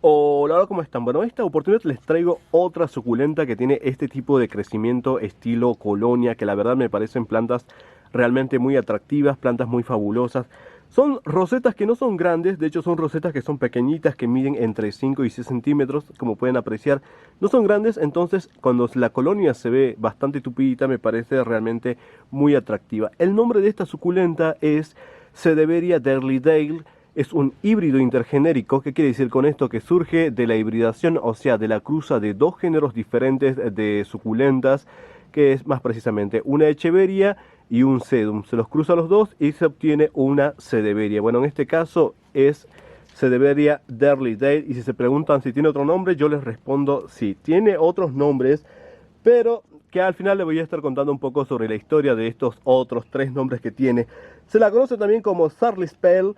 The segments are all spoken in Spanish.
Hola, ¿cómo están? Bueno, en esta oportunidad les traigo otra suculenta que tiene este tipo de crecimiento estilo colonia, que la verdad me parecen plantas realmente muy atractivas, plantas muy fabulosas. Son rosetas que no son grandes, de hecho son rosetas que son pequeñitas, que miden entre 5 y 6 centímetros, como pueden apreciar. No son grandes, entonces cuando la colonia se ve bastante tupidita me parece realmente muy atractiva. El nombre de esta suculenta es Cedeveria Dairlydale. Es un híbrido intergenérico. ¿Qué quiere decir con esto? Que surge de la hibridación, o sea, de la cruza de dos géneros diferentes de suculentas, que es más precisamente una Echeveria y un Sedum. Se los cruza los dos y se obtiene una Cedeveria. Bueno, en este caso es Cedeveria Dairlydale, y si se preguntan si tiene otro nombre, yo les respondo sí. Tiene otros nombres, pero que al final les voy a estar contando un poco sobre la historia de estos otros tres nombres que tiene. Se la conoce también como Surlyspell,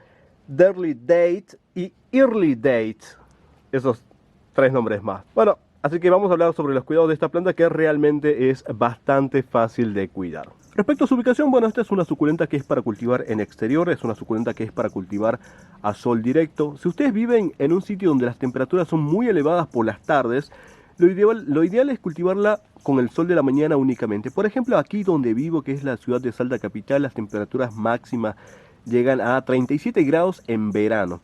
Dairlydale y Earlydale, esos tres nombres más. Bueno, así que vamos a hablar sobre los cuidados de esta planta, que realmente es bastante fácil de cuidar. Respecto a su ubicación, bueno, esta es una suculenta que es para cultivar en exterior, es una suculenta que es para cultivar a sol directo. Si ustedes viven en un sitio donde las temperaturas son muy elevadas por las tardes, lo ideal es cultivarla con el sol de la mañana únicamente. Por ejemplo, aquí donde vivo, que es la ciudad de Salta capital, las temperaturas máximas llegan a 37 grados en verano.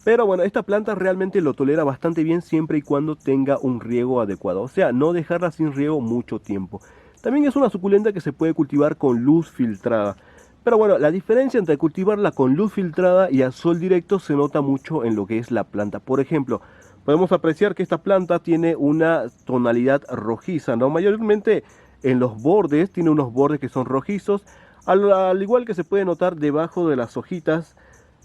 Pero bueno, esta planta realmente lo tolera bastante bien siempre y cuando tenga un riego adecuado. O sea, no dejarla sin riego mucho tiempo. También es una suculenta que se puede cultivar con luz filtrada. Pero bueno, la diferencia entre cultivarla con luz filtrada y a sol directo se nota mucho en lo que es la planta. Por ejemplo, podemos apreciar que esta planta tiene una tonalidad rojiza, ¿no? Mayormente en los bordes, tiene unos bordes que son rojizos, al igual que se puede notar debajo de las hojitas,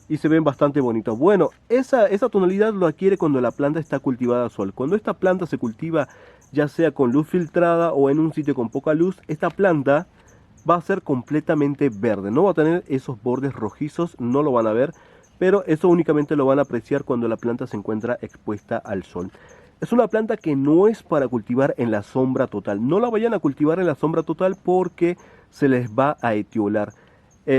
y se ven bastante bonitos. Bueno, esa tonalidad lo adquiere cuando la planta está cultivada a sol. Cuando esta planta se cultiva ya sea con luz filtrada o en un sitio con poca luz, esta planta va a ser completamente verde. No va a tener esos bordes rojizos, no lo van a ver, pero eso únicamente lo van a apreciar cuando la planta se encuentra expuesta al sol. Es una planta que no es para cultivar en la sombra total. No la vayan a cultivar en la sombra total porque se les va a etiolar.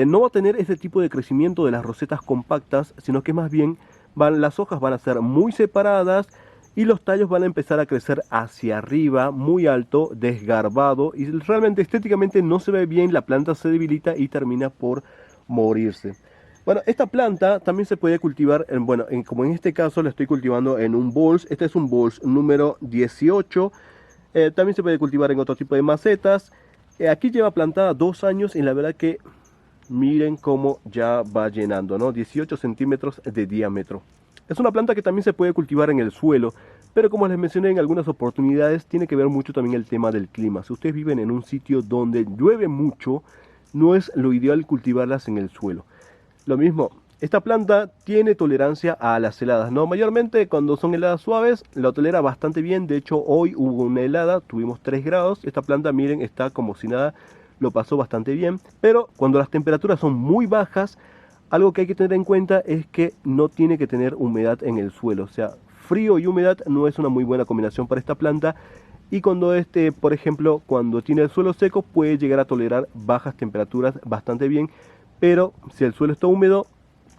No va a tener ese tipo de crecimiento de las rosetas compactas, sino que más bien las hojas van a ser muy separadas y los tallos van a empezar a crecer hacia arriba, muy alto, desgarbado, y realmente estéticamente no se ve bien, la planta se debilita y termina por morirse. Bueno, esta planta también se puede cultivar, como en este caso la estoy cultivando en un bols. Este es un bols número 18. También se puede cultivar en otro tipo de macetas. Aquí lleva plantada 2 años y la verdad que miren cómo ya va llenando, ¿no? 18 centímetros de diámetro. Es una planta que también se puede cultivar en el suelo, pero como les mencioné en algunas oportunidades, tiene que ver mucho también el tema del clima. Si ustedes viven en un sitio donde llueve mucho, no es lo ideal cultivarlas en el suelo. Lo mismo, esta planta tiene tolerancia a las heladas, ¿no? Mayormente cuando son heladas suaves, la tolera bastante bien. De hecho, hoy hubo una helada, tuvimos 3 grados. Esta planta, miren, está como si nada, lo pasó bastante bien. Pero cuando las temperaturas son muy bajas, algo que hay que tener en cuenta es que no tiene que tener humedad en el suelo. O sea, frío y humedad no es una muy buena combinación para esta planta. Y cuando por ejemplo, cuando tiene el suelo seco, puede llegar a tolerar bajas temperaturas bastante bien. Pero si el suelo está húmedo,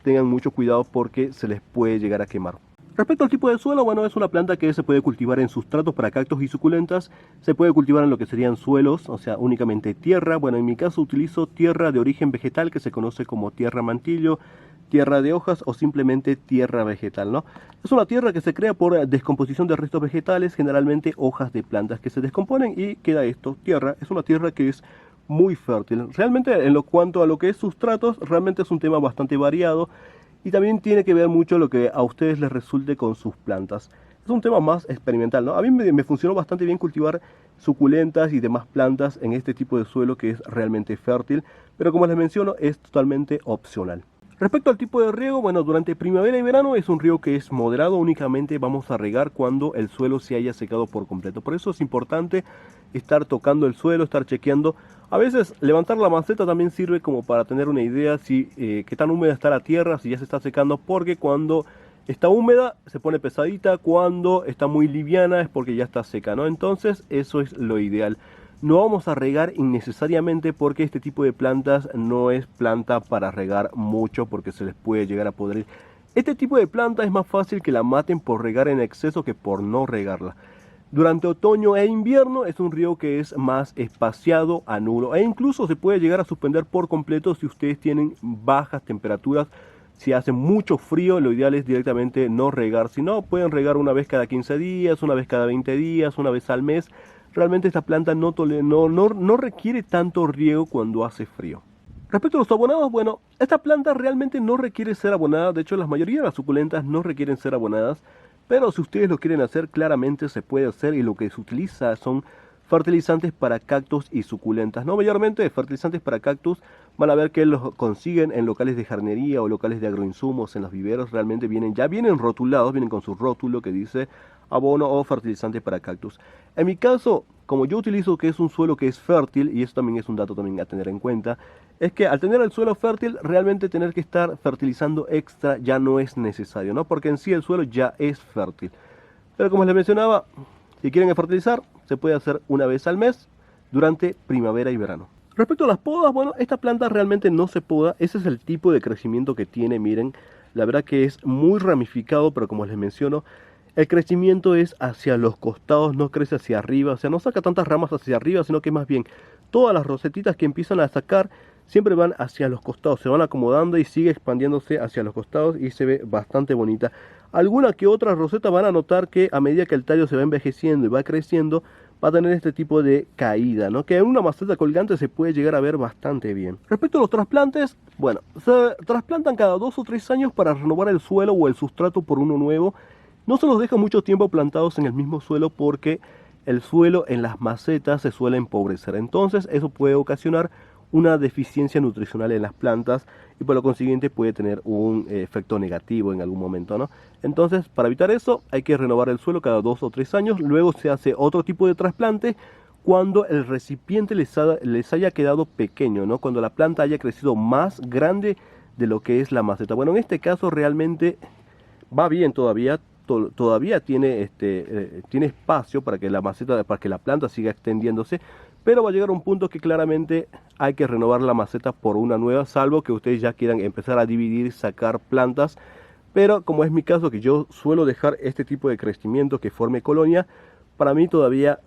tengan mucho cuidado porque se les puede llegar a quemar. Respecto al tipo de suelo, bueno, es una planta que se puede cultivar en sustratos para cactus y suculentas. Se puede cultivar en lo que serían suelos, o sea, únicamente tierra. Bueno, en mi caso utilizo tierra de origen vegetal que se conoce como tierra mantillo, tierra de hojas o simplemente tierra vegetal, ¿no? Es una tierra que se crea por descomposición de restos vegetales, generalmente hojas de plantas que se descomponen y queda esto, tierra. Es una tierra que es muy fértil. Realmente en cuanto a lo que es sustratos, realmente es un tema bastante variado y también tiene que ver mucho lo que a ustedes les resulte con sus plantas. Es un tema más experimental, ¿no? A mí me funcionó bastante bien cultivar suculentas y demás plantas en este tipo de suelo que es realmente fértil, pero como les menciono, es totalmente opcional. Respecto al tipo de riego, bueno, durante primavera y verano es un riego que es moderado, únicamente vamos a regar cuando el suelo se haya secado por completo. Por eso es importante estar tocando el suelo, estar chequeando. A veces levantar la maceta también sirve como para tener una idea si qué tan húmeda está la tierra, si ya se está secando, porque cuando está húmeda se pone pesadita, cuando está muy liviana es porque ya está seca, ¿no? Entonces eso es lo ideal. No vamos a regar innecesariamente porque este tipo de plantas no es planta para regar mucho porque se les puede llegar a podrir. Este tipo de planta es más fácil que la maten por regar en exceso que por no regarla. Durante otoño e invierno es un riego que es más espaciado a nulo e incluso se puede llegar a suspender por completo si ustedes tienen bajas temperaturas. Si hace mucho frío, lo ideal es directamente no regar. Si no, pueden regar una vez cada 15 días, una vez cada 20 días, una vez al mes. Realmente esta planta no requiere tanto riego cuando hace frío. Respecto a los abonados, bueno, esta planta realmente no requiere ser abonada. De hecho, la mayoría de las suculentas no requieren ser abonadas. Pero si ustedes lo quieren hacer, claramente se puede hacer y lo que se utiliza son fertilizantes para cactus y suculentas. No mayormente fertilizantes para cactus, van a ver que los consiguen en locales de jardinería o locales de agroinsumos, en los viveros. Realmente ya vienen rotulados, vienen con su rótulo que dice abono o fertilizante para cactus. En mi caso, como yo utilizo que es un suelo que es fértil, y eso también es un dato también a tener en cuenta, es que al tener el suelo fértil, realmente tener que estar fertilizando extra ya no es necesario, ¿no? Porque en sí el suelo ya es fértil. Pero como les mencionaba, si quieren fertilizar, se puede hacer una vez al mes durante primavera y verano. Respecto a las podas, bueno, esta planta realmente no se poda. Ese es el tipo de crecimiento que tiene, miren. La verdad que es muy ramificado, pero como les menciono, el crecimiento es hacia los costados, no crece hacia arriba. O sea, no saca tantas ramas hacia arriba, sino que más bien todas las rosetitas que empiezan a sacar siempre van hacia los costados, se van acomodando y sigue expandiéndose hacia los costados y se ve bastante bonita. Alguna que otra roseta van a notar que a medida que el tallo se va envejeciendo y va creciendo, va a tener este tipo de caída, ¿no? Que en una maceta colgante se puede llegar a ver bastante bien. Respecto a los trasplantes, bueno, se trasplantan cada 2 o 3 años para renovar el suelo o el sustrato por uno nuevo. No se los deja mucho tiempo plantados en el mismo suelo porque el suelo en las macetas se suele empobrecer. Entonces eso puede ocasionar una deficiencia nutricional en las plantas y por lo consiguiente puede tener un efecto negativo en algún momento, ¿no? Entonces, para evitar eso, hay que renovar el suelo cada 2 o 3 años. Luego se hace otro tipo de trasplante cuando el recipiente les haya quedado pequeño, ¿no? Cuando la planta haya crecido más grande de lo que es la maceta. Bueno, en este caso realmente va bien todavía. Todavía tiene espacio para que la maceta, para que la planta siga extendiéndose, pero va a llegar a un punto que claramente hay que renovar la maceta por una nueva, salvo que ustedes ya quieran empezar a dividir y sacar plantas. Pero como es mi caso, que yo suelo dejar este tipo de crecimiento que forme colonia, para mí todavía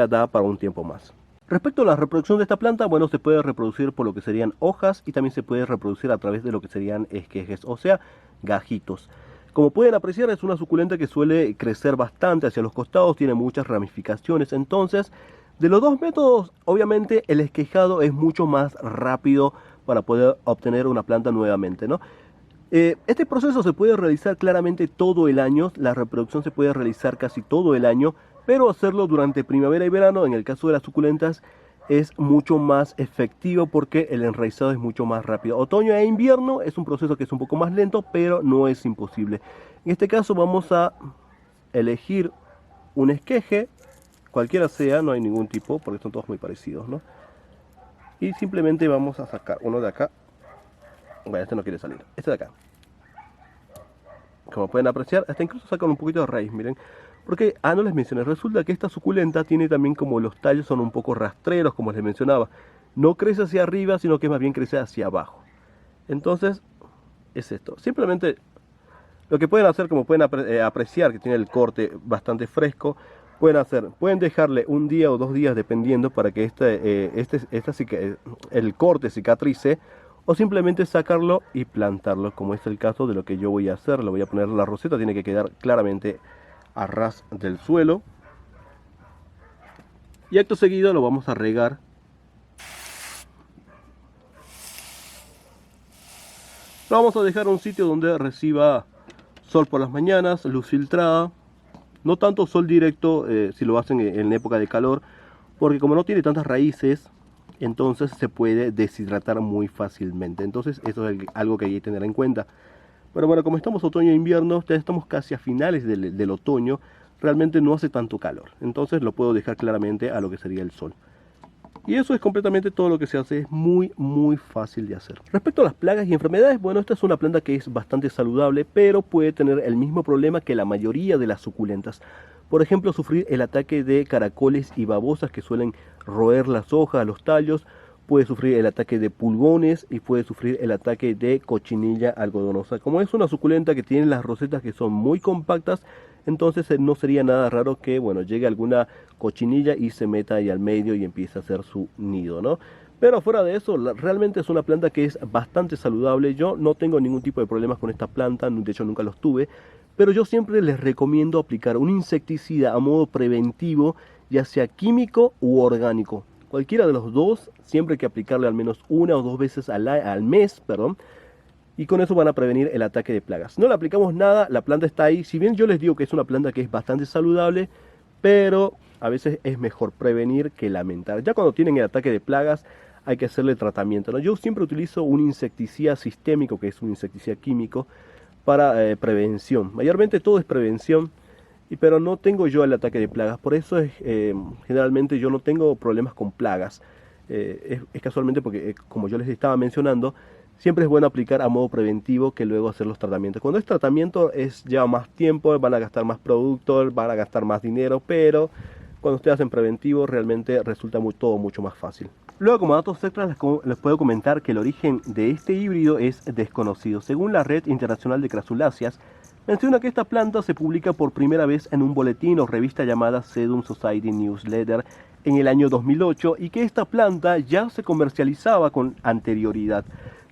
da para un tiempo más. Respecto a la reproducción de esta planta, bueno, se puede reproducir por lo que serían hojas y también se puede reproducir a través de lo que serían esquejes, o sea, gajitos. Como pueden apreciar, es una suculenta que suele crecer bastante hacia los costados, tiene muchas ramificaciones. Entonces, de los dos métodos, obviamente el esquejado es mucho más rápido para poder obtener una planta nuevamente, ¿no? Este proceso se puede realizar claramente todo el año, la reproducción se puede realizar casi todo el año, pero hacerlo durante primavera y verano, en el caso de las suculentas, es mucho más efectivo porque el enraizado es mucho más rápido. Otoño e invierno es un proceso que es un poco más lento, pero no es imposible. En este caso vamos a elegir un esqueje, cualquiera sea, no hay ningún tipo, porque son todos muy parecidos, ¿no? Y simplemente vamos a sacar uno de acá. Bueno, este no quiere salir, este de acá. Como pueden apreciar, hasta incluso sacan un poquito de raíz, miren. Porque, no les mencioné, resulta que esta suculenta tiene también como los tallos son un poco rastreros, como les mencionaba. No crece hacia arriba, sino que más bien crece hacia abajo. Entonces, es esto. Simplemente, lo que pueden hacer, como pueden apreciar que tiene el corte bastante fresco, pueden dejarle un día o 2 días, dependiendo, para que el corte cicatrice, o simplemente sacarlo y plantarlo, como es el caso de lo que yo voy a hacer. Le voy a poner la roseta, tiene que quedar claramente a ras del suelo y acto seguido lo vamos a regar. Lo vamos a dejar en un sitio donde reciba sol por las mañanas, luz filtrada, no tanto sol directo si lo hacen en época de calor, porque como no tiene tantas raíces, entonces se puede deshidratar muy fácilmente. Entonces eso es algo que hay que tener en cuenta. Pero bueno, como estamos otoño e invierno, ya estamos casi a finales del otoño, realmente no hace tanto calor. Entonces lo puedo dejar claramente a lo que sería el sol. Y eso es completamente todo lo que se hace, es muy fácil de hacer. Respecto a las plagas y enfermedades, bueno, esta es una planta que es bastante saludable, pero puede tener el mismo problema que la mayoría de las suculentas. Por ejemplo, sufrir el ataque de caracoles y babosas que suelen roer las hojas, los tallos, puede sufrir el ataque de pulgones y puede sufrir el ataque de cochinilla algodonosa. Como es una suculenta que tiene las rosetas que son muy compactas, entonces no sería nada raro que, bueno, llegue alguna cochinilla y se meta ahí al medio y empiece a hacer su nido, ¿no? Pero fuera de eso, realmente es una planta que es bastante saludable. Yo no tengo ningún tipo de problemas con esta planta, de hecho nunca los tuve, pero yo siempre les recomiendo aplicar un insecticida a modo preventivo, ya sea químico u orgánico. Cualquiera de los dos, siempre hay que aplicarle al menos 1 o 2 veces al mes, y con eso van a prevenir el ataque de plagas. No le aplicamos nada, la planta está ahí. Si bien yo les digo que es una planta que es bastante saludable, pero a veces es mejor prevenir que lamentar. Ya cuando tienen el ataque de plagas hay que hacerle tratamiento, ¿no? Yo siempre utilizo un insecticida sistémico, que es un insecticida químico, para prevención. Mayormente todo es prevención, pero no tengo yo el ataque de plagas. Por eso generalmente yo no tengo problemas con plagas. Es casualmente porque, como yo les estaba mencionando, siempre es bueno aplicar a modo preventivo que luego hacer los tratamientos. Cuando es tratamiento lleva más tiempo, van a gastar más productos, van a gastar más dinero, pero cuando ustedes hacen preventivo realmente resulta todo mucho más fácil. Luego, como datos extras, les puedo comentar que el origen de este híbrido es desconocido. Según la Red Internacional de Crasuláceas, menciona que esta planta se publica por primera vez en un boletín o revista llamada Sedum Society Newsletter en el año 2008 y que esta planta ya se comercializaba con anterioridad.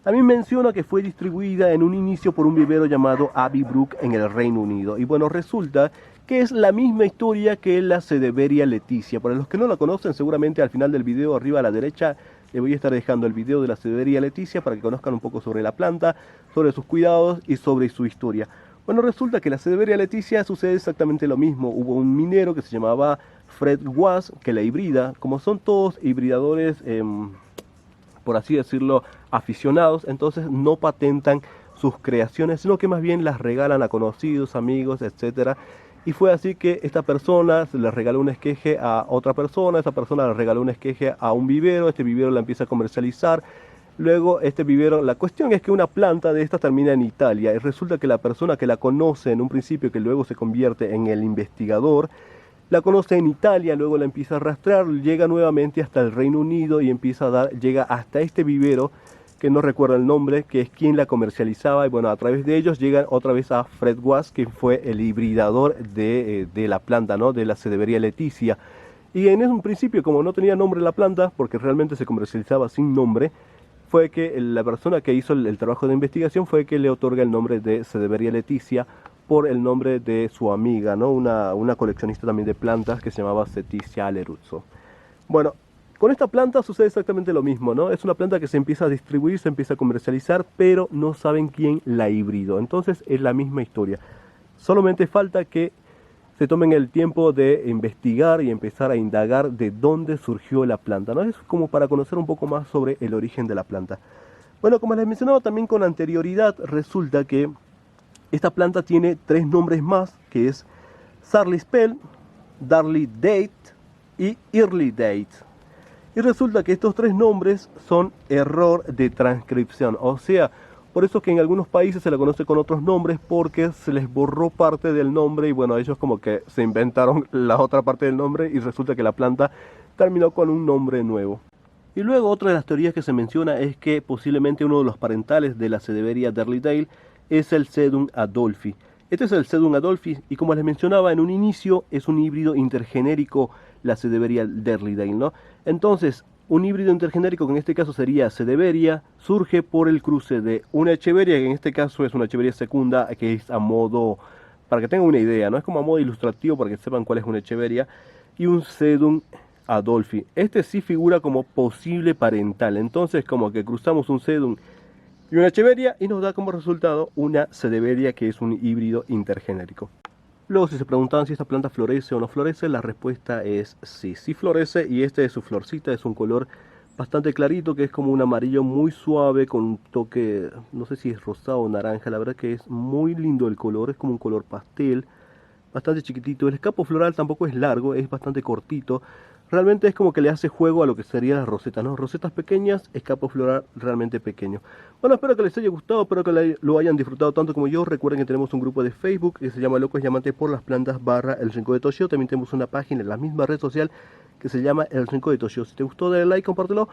También menciona que fue distribuida en un inicio por un vivero llamado Abbey Brook en el Reino Unido. Y bueno, resulta que es la misma historia que la Sedeveria Leticia. Para los que no la conocen, seguramente al final del video, arriba a la derecha, les voy a estar dejando el video de la Sedeveria Leticia para que conozcan un poco sobre la planta, sobre sus cuidados y sobre su historia. Bueno, resulta que la Sedeveria Leticia sucede exactamente lo mismo. Hubo un minero que se llamaba Fred Was, que la hibrida. Como son todos hibridadores, por así decirlo, aficionados, entonces no patentan sus creaciones, sino que más bien las regalan a conocidos, amigos, etcétera. Y fue así que esta persona se le regaló un esqueje a otra persona, esa persona le regaló un esqueje a un vivero, este vivero la empieza a comercializar. Luego este vivero, la cuestión es que una planta de esta termina en Italia y resulta que la persona que la conoce en un principio, que luego se convierte en el investigador, la conoce en Italia, luego la empieza a rastrear, llega nuevamente hasta el Reino Unido y llega hasta este vivero, que no recuerdo el nombre, que es quien la comercializaba, y bueno, a través de ellos llegan otra vez a Fred Was, que fue el hibridador de la planta, ¿no? De la Sedeveria Leticia. Y en un principio, como no tenía nombre la planta, porque realmente se comercializaba sin nombre, fue que la persona que hizo el trabajo de investigación fue que le otorga el nombre de Sedeveria Leticia por el nombre de su amiga, ¿no? Una coleccionista también de plantas que se llamaba Ceticia Aleruzzo. Bueno, con esta planta sucede exactamente lo mismo, ¿no? Es una planta que se empieza a distribuir, se empieza a comercializar, pero no saben quién la hibridó. Entonces es la misma historia. Solamente falta que se tomen el tiempo de investigar y empezar a indagar de dónde surgió la planta, ¿no? Es como para conocer un poco más sobre el origen de la planta. Bueno, como les mencionaba también con anterioridad, resulta que esta planta tiene 3 nombres más, que es Sarlispel, Darly Date y Early Date. Y resulta que estos 3 nombres son error de transcripción, o sea, por eso que en algunos países se la conoce con otros nombres, porque se les borró parte del nombre y bueno, ellos como que se inventaron la otra parte del nombre y resulta que la planta terminó con un nombre nuevo. Y luego otra de las teorías que se menciona es que posiblemente uno de los parentales de la Sedeveria Derlydale es el Sedum adolphi. Este es el Sedum adolphi y como les mencionaba en un inicio es un híbrido intergenérico la Sedeveria Derlydale, ¿no? Entonces, un híbrido intergenérico que en este caso sería Sedeveria surge por el cruce de una Echeveria, que en este caso es una Echeveria secunda, que es a modo, para que tengan una idea, no es como a modo ilustrativo para que sepan cuál es una Echeveria, y un Sedum adolphi. Este sí figura como posible parental, entonces como que cruzamos un Sedum y una Echeveria y nos da como resultado una Sedeveria que es un híbrido intergenérico. Luego, si se preguntaban si esta planta florece o no florece, la respuesta es sí, sí florece y este es su florcita, es un color bastante clarito que es como un amarillo muy suave con un toque, no sé si es rosado o naranja, la verdad que es muy lindo el color, es como un color pastel, bastante chiquitito. El escapo floral tampoco es largo, es bastante cortito, realmente es como que le hace juego a lo que serían las rosetas, ¿no? Rosetas pequeñas, escapo floral realmente pequeño. Bueno, espero que les haya gustado, espero que lo hayan disfrutado tanto como yo. Recuerden que tenemos un grupo de Facebook que se llama Locos Llamantes por las Plantas / El Rincón de Toshio. También tenemos una página en la misma red social que se llama El Rincón de Toshio. Si te gustó, dale like, compártelo.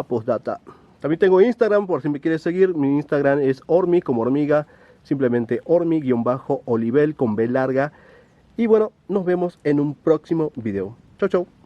Postdata. También tengo Instagram, por si me quieres seguir. Mi Instagram es Ormi, como hormiga, simplemente Ormi_Olivel con B larga. Y bueno, nos vemos en un próximo video. Chau, chau.